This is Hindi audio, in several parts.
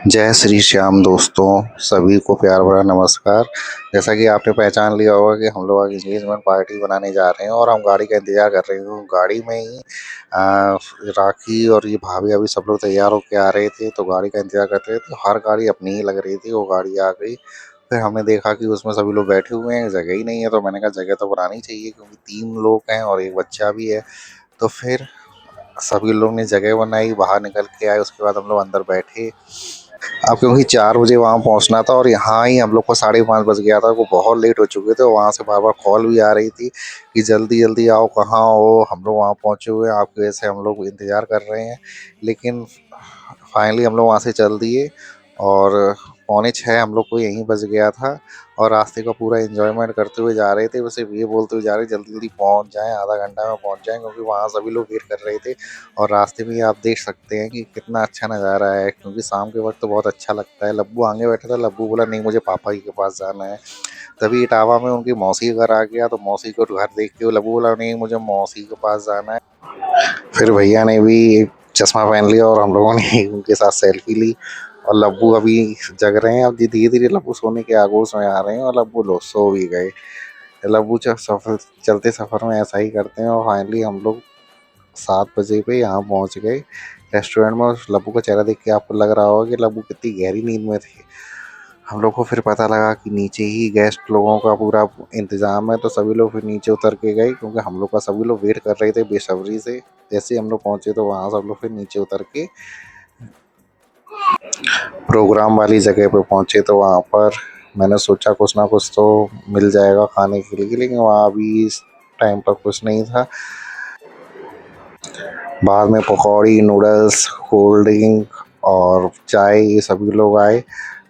जय श्री श्याम दोस्तों, सभी को प्यार भरा नमस्कार। जैसा कि आपने पहचान लिया होगा कि हम लोग आज इंगेजमेंट पार्टी बनाने जा रहे हैं और हम गाड़ी का इंतज़ार कर रहे हैं। गाड़ी में ही राखी और ये भाभी अभी सब लोग तैयार होके आ रहे थे, तो गाड़ी का इंतज़ार करते रहे। तो हर गाड़ी अपनी ही लग रही थी, वो गाड़ी आ गई। फिर हमने देखा कि उसमें सभी लोग बैठे हुए हैं, जगह ही नहीं है। तो मैंने कहा जगह तो बनानी चाहिए, क्योंकि 3 लोग हैं और एक बच्चा भी है। तो फिर सभी लोग ने जगह बनाई, बाहर निकल के आए। उसके बाद हम लोग अंदर बैठे। अब क्योंकि 4 बजे वहाँ पहुँचना था और यहाँ ही हम लोग को 5:30 बज गया था। वो बहुत लेट हो चुके थे। वहाँ से बार बार कॉल भी आ रही थी कि जल्दी जल्दी आओ, कहाँ हो। हम लोग वहाँ पहुँचे हुए हैं, आपकी वजह से हम लोग इंतज़ार कर रहे हैं। लेकिन फाइनली हम लोग वहाँ से चल दिए और 5:45 हम लोग को यहीं बज गया था। और रास्ते का पूरा एंजॉयमेंट करते हुए जा रहे थे। बस सिर्फ ये बोलते हुए जा रहे जल्दी जल्दी पहुँच जाएं, आधा घंटा में पहुँच जाएं, क्योंकि वहाँ सभी लोग वेट कर रहे थे। और रास्ते में ही आप देख सकते हैं कि कितना अच्छा नज़ारा है, क्योंकि शाम के वक्त तो बहुत अच्छा लगता है। लब्बू आगे बैठा था। लब्बू बोला नहीं, मुझे पापा जी के पास जाना है। तभी इटावा में उनकी मौसी का घर आ गया, तो मौसी को घर देख के लब्बू बोला नहीं, मुझे मौसी के पास जाना है। फिर भैया ने भी एक चश्मा पहन लिया और हम लोगों ने उनके साथ सेल्फी ली। और लब्बू अभी जग रहे हैं। अब धीरे धीरे लब्बू सोने के आगोश में आ रहे हैं और लब्बू लोग सो भी गए। लब्बू सफर चलते सफ़र में ऐसा ही करते हैं। और फाइनली हम लोग 7 बजे पे यहाँ पहुँच गए रेस्टोरेंट में। उस लब्बू का चेहरा देख के आपको लग रहा होगा कि लब्बू कितनी गहरी नींद में थे। हम लोग को फिर पता लगा कि नीचे ही गेस्ट लोगों का पूरा इंतज़ाम है, तो सभी लोग फिर नीचे उतर के गए, क्योंकि हम लोग का सभी लोग वेट कर रहे थे बेसब्री से। जैसे ही हम लोग पहुँचे तो वहाँ सब लोग फिर नीचे उतर के प्रोग्राम वाली जगह पे पहुँचे। तो वहाँ पर मैंने सोचा कुछ ना कुछ तो मिल जाएगा खाने के लिए, लेकिन वहाँ अभी इस टाइम पर कुछ नहीं था। बाद में पकौड़ी, नूडल्स, कोल्ड ड्रिंक और चाय, ये सभी लोग आए।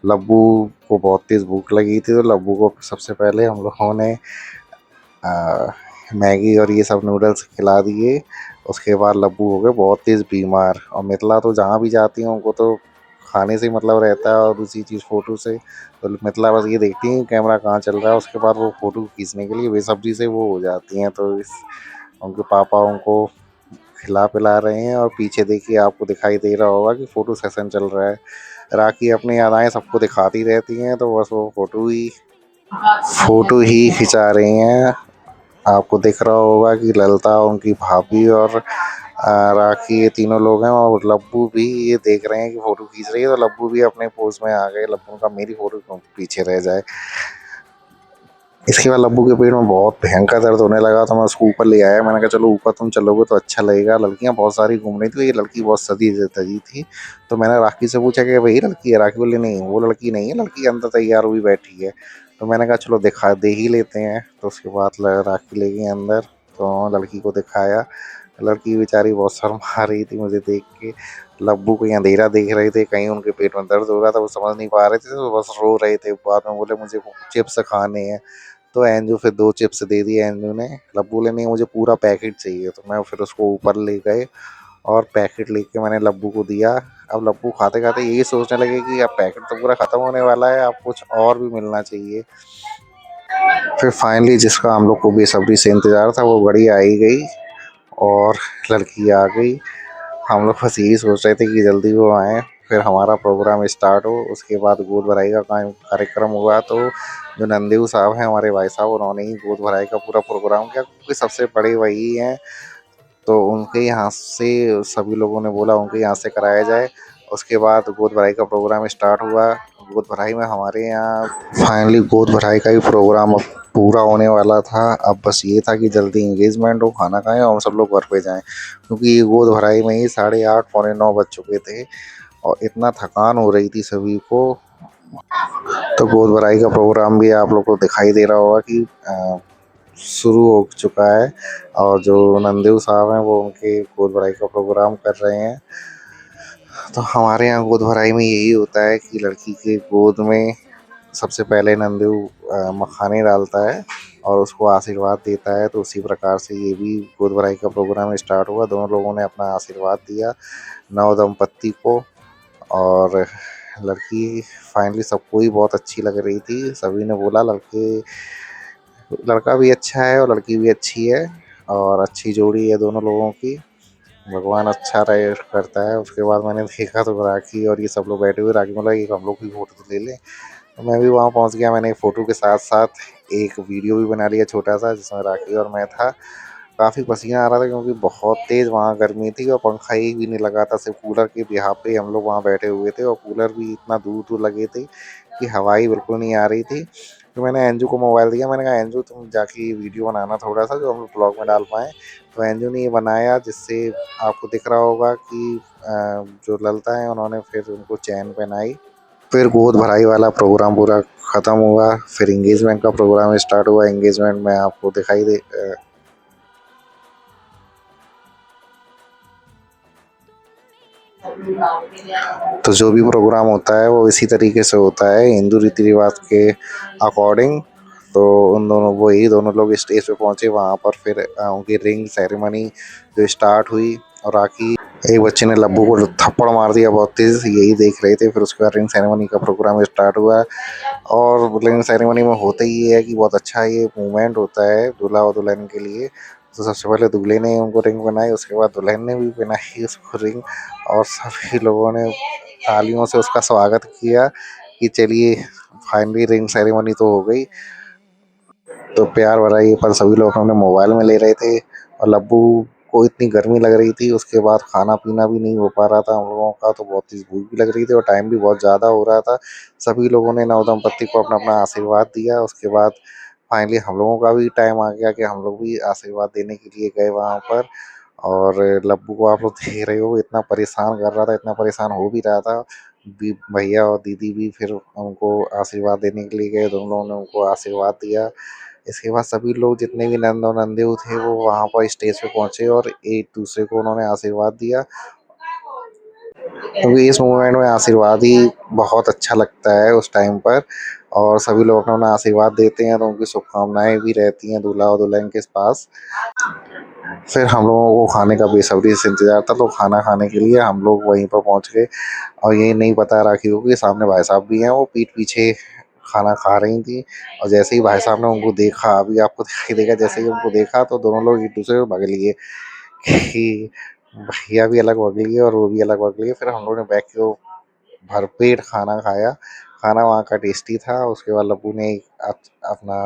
लब्बू को बहुत तेज़ भूख लगी थी, तो लब्बू को सबसे पहले हम लोगों ने मैगी और ये सब नूडल्स खिला दिए। उसके बाद लब्बू हो गए बहुत तेज़ बीमार। और मिथिला तो जहाँ भी जाती हैं उनको तो खाने से मतलब रहता है, और दूसरी चीज़ फ़ोटो से। तो मिथिला बस ये देखती हैं कैमरा कहाँ चल रहा है, उसके बाद वो फ़ोटो खींचने के लिए बेसब्री से वो हो जाती हैं। तो उनके पापा उनको खिला पिला रहे हैं। और पीछे देखिए, आपको दिखाई दे रहा होगा कि फ़ोटो सेशन चल रहा है। राखी अपनी यादें सबको दिखाती रहती हैं, तो बस वो फ़ोटो ही खिंचा रही हैं। आपको दिख रहा होगा कि ललिता, उनकी भाभी और राखी, ये तीनों लोग हैं। और लब्बू भी ये देख रहे हैं कि फ़ोटो खींच रही है, तो लब्बू भी अपने पोज़ में आ गए। लब्बू का मेरी फ़ोटो क्यों पीछे रह जाए। इसके बाद लब्बू के पेट में बहुत भयंकर दर्द होने लगा, तो मैं उसको ऊपर ले आया। मैंने कहा चलो ऊपर तुम चलोगे तो अच्छा लगेगा। लड़कियां बहुत सारी घूम रही थी, ये लड़की बहुत सजी तजी थी। तो मैंने राखी से पूछा कि भाई लड़की है? राखी बोली नहीं, वो लड़की नहीं है, लड़की अंदर तैयार हुई बैठी है। तो मैंने कहा चलो दिखा दे ही लेते हैं। तो उसके बाद राखी ले गई अंदर, तो लड़की को दिखाया। लड़की बेचारी बहुत शर्मा रही थी मुझे देख के। लब्बू को अंधेरा देख रहे थे, कहीं उनके पेट में दर्द हो रहा था, वो समझ नहीं पा रहे थे, तो बस रो रहे थे। बाद में बोले मुझे चिप्स खाने हैं। तो एंजू फिर 2 चिप्स दे दिए एंजू ने। लब्बू ने नहीं, मुझे पूरा पैकेट चाहिए। तो मैं फिर उसको ऊपर ले गए और पैकेट लेके मैंने लब्बू को दिया। अब लब्बू खाते खाते यही सोचने लगे कि अब पैकेट तो पूरा ख़त्म होने वाला है, अब कुछ और भी मिलना चाहिए। फिर फाइनली जिसका हम लोग को बेसब्री से इंतज़ार था, वो घड़ी आ ही गई और लड़की आ गई। हम लोग बस यही सोच रहे थे कि जल्दी वो आएँ, फिर हमारा प्रोग्राम स्टार्ट हो। उसके बाद गोद भराई का कार्यक्रम हुआ। तो जो नंदेऊ साहब हैं, हमारे भाई साहब, उन्होंने ही गोद भराई का पूरा प्रोग्राम किया, क्योंकि सबसे बड़े वही हैं। तो उनके यहाँ से सभी लोगों ने बोला उनके यहाँ से कराया जाए। उसके बाद गोद भराई का प्रोग्राम स्टार्ट हुआ। गोद भराई में हमारे यहाँ फाइनली गोद भराई का ही प्रोग्राम अब पूरा होने वाला था। अब बस ये था कि जल्दी इंगेजमेंट हो, खाना खाएं और सब लोग घर पे जाएं, क्योंकि ये गोद भराई में ही 8:30 पौने 9 बज चुके थे और इतना थकान हो रही थी सभी को। तो गोद भराई का प्रोग्राम भी आप लोग को दिखाई दे रहा होगा कि शुरू हो चुका है। और जो नंदेऊ साहब हैं, वो उनके गोद भराई का प्रोग्राम कर रहे हैं। तो हमारे यहाँ गोद भराई में यही होता है कि लड़की के गोद में सबसे पहले नंदेऊ मखाने डालता है और उसको आशीर्वाद देता है। तो उसी प्रकार से ये भी गोद भराई का प्रोग्राम स्टार्ट हुआ। दोनों लोगों ने अपना आशीर्वाद दिया नव दंपत्ति को। और लड़की फाइनली सबको ही बहुत अच्छी लग रही थी। सभी ने बोला लड़का भी अच्छा है और लड़की भी अच्छी है और अच्छी जोड़ी है दोनों लोगों की। भगवान अच्छा रहे करता है। उसके बाद मैंने देखा तो राखी और ये सब लोग बैठे हुए, राखी बोला एक हम लोग की फ़ोटो तो ले लें। तो मैं भी वहाँ पहुँच गया। मैंने फ़ोटो के साथ-साथ एक वीडियो भी बना लिया छोटा-सा, जिसमें राखी और मैं था। काफ़ी पसीना आ रहा था क्योंकि बहुत तेज़ वहाँ गर्मी थी और पंखा एक भी नहीं लगा था, सिर्फ कूलर के बिहाफ़ पे हम लोग वहाँ बैठे हुए थे और कूलर भी इतना दूर-दूर लगे थे कि हवा ही बिल्कुल नहीं आ रही थी। तो मैंने अंजू को मोबाइल दिया, मैंने कहा अंजू तुम जाके ये वीडियो बनाना थोड़ा-सा जो हम लोग ब्लॉग में डाल पाएँ। तो अंजू ने ये बनाया, जिससे आपको दिख रहा होगा कि जो ललता है उन्होंने फिर उनको चैन पहनाई। फिर गोद भराई वाला प्रोग्राम पूरा ख़त्म हुआ। फिर एंगेजमेंट का प्रोग्राम स्टार्ट हुआ। एंगेजमेंट में आपको दिखाई दे तो जो भी प्रोग्राम होता है वो इसी तरीके से होता है हिंदू रीति रिवाज के अकॉर्डिंग। तो उन दोनों वही दोनों लोग स्टेज पे पहुंचे। वहाँ पर फिर उनकी रिंग सेरेमनी जो स्टार्ट हुई। और राखी एक बच्चे ने लब्बू को थप्पड़ मार दिया बहुत तेज, यही देख रहे थे। फिर उसके बाद रिंग सेरेमनी का प्रोग्राम स्टार्ट हुआ। और रिंग सेरेमनी में होता ही ये है कि बहुत अच्छा ये मूवमेंट होता है दूल्हा और दुल्हन के लिए। तो सबसे पहले दूल्हे ने उनको रिंग पहनाई, उसके बाद दुल्हन ने भी पहनाई उसको रिंग। और सभी लोगों ने तालियों से उसका स्वागत किया कि चलिए फाइनली रिंग सेरेमनी तो हो गई। तो प्यार भरा ये पल सभी लोग अपने मोबाइल में ले रहे थे। और लब्बू को इतनी गर्मी लग रही थी, उसके बाद खाना पीना भी नहीं हो पा रहा था हम लोगों का। तो बहुत तेज भूख भी लग रही थी और टाइम भी बहुत ज़्यादा हो रहा था। सभी लोगों ने नव दंपत्ति को अपना अपना आशीर्वाद दिया। उसके बाद फाइनली हम लोगों का भी टाइम आ गया कि हम लोग भी आशीर्वाद देने के लिए गए वहाँ पर। और लब्बू को आप लोग देख रहे हो, इतना परेशान कर रहा था, इतना परेशान हो भी रहा था। भैया और दीदी भी फिर उनको आशीर्वाद देने के लिए गए, दोनों ने उनको आशीर्वाद दिया। इसके बाद सभी लोग जितने भी नंद और नंदू थे वो वहाँ पर स्टेज पे पहुंचे और एक दूसरे को उन्होंने आशीर्वाद दिया। क्योंकि इस मूवमेंट में आशीर्वाद ही बहुत अच्छा लगता है उस टाइम पर। और सभी लोग अपना अपना आशीर्वाद देते हैं तो उनकी शुभकामनाएं भी रहती हैं दूल्हा और दुल्हन के पास। फिर हम लोगों को खाने का बेसब्री से इंतजार था, तो खाना खाने के लिए हम लोग वहीं पर पहुंच गए। और ये नहीं पता राखी को कि सामने भाई साहब भी हैं, वो पीठ पीछे खाना खा रही थी। और जैसे ही भाई साहब ने उनको देखा, अभी आपको दिखाई देगा, जैसे ही उनको देखा तो दोनों लोग एक दूसरे को भग लिए कि भैया भी अलग भग लिए और वो भी अलग भग लिए। फिर हम लोगों ने बैठ के भरपेट खाना खाया। खाना वहाँ का टेस्टी था। उसके बाद लप्पू ने अपना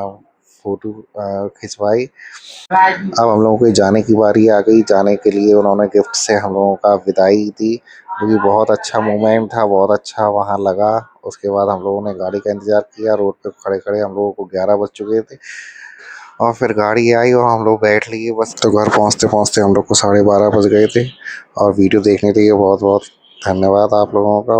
फोटो खिंचवाई। अब हम लोगों की जाने की बारी आ गई। जाने के लिए उन्होंने गिफ्ट से हम लोगों का विदाई दी, जो कि बहुत अच्छा मोमेंट था, बहुत अच्छा वहाँ लगा। उसके बाद हम लोगों ने गाड़ी का इंतज़ार किया। रोड पे खड़े-खड़े हम लोगों को 11 बज चुके थे और फिर गाड़ी आई और हम लोग बैठ लिए बस। तो घर पहुँचते-पहुँचते हम लोग को 12:30 बज गए थे। और वीडियो देखने के लिए बहुत-बहुत धन्यवाद आप लोगों का।